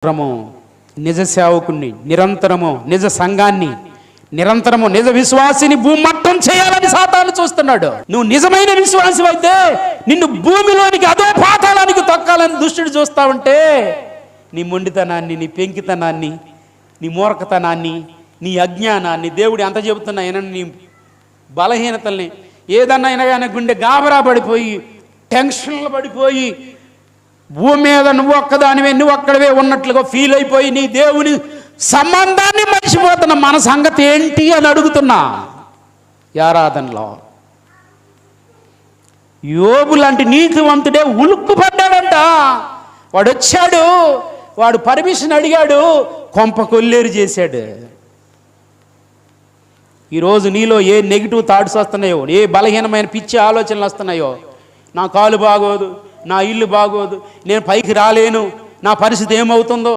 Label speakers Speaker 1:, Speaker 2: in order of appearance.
Speaker 1: నిరంతరము నిజ సేవకుణ్ణి, నిరంతరము నిజ సంఘాన్ని, నిరంతరము నిజ విశ్వాసిని భూమట్టం చేయాలని సాతాను చూస్తున్నాడు. నువ్వు నిజమైన విశ్వాసి అయితే నిన్ను భూమిలోనికి అదో పాతాళానికి తొక్కాలని దుష్టుడు చూస్తావంటే నీ మొండితనాన్ని, నీ పెంకితనాన్ని, నీ మూర్ఖతనాన్ని, నీ అజ్ఞానాన్ని దేవుడు ఎంత చెబుతున్నా ఏనని నీ బలహీనతల్ని ఏదన్నా అయినా గుండె గాబరా పడిపోయి టెన్షన్లు పడిపోయి భూమి మీద నువ్వు ఒక్కదానివే, నువ్వు అక్కడవే ఉన్నట్లుగా ఫీల్ అయిపోయి నీ దేవుని సంబంధాన్ని మర్చిపోతున్న మన సంగతి ఏంటి అని అడుగుతున్నా. ఆరాధనలో యోబు లాంటి నీతివంతుడే ఉలుక్కుపడ్డాడంట. వాడు వచ్చాడు, వాడు పర్మిషన్ అడిగాడు, కొంప కొల్లేరు చేశాడు. ఈరోజు నీలో ఏ నెగిటివ్ థాట్స్ వస్తున్నాయో, ఏ బలహీనమైన పిచ్చి ఆలోచనలు వస్తున్నాయో, నా కాలు బాగోదు, నా ఇల్లు బాగోదు, నేను పైకి రాలేను, నా పరిస్థితి ఏమవుతుందో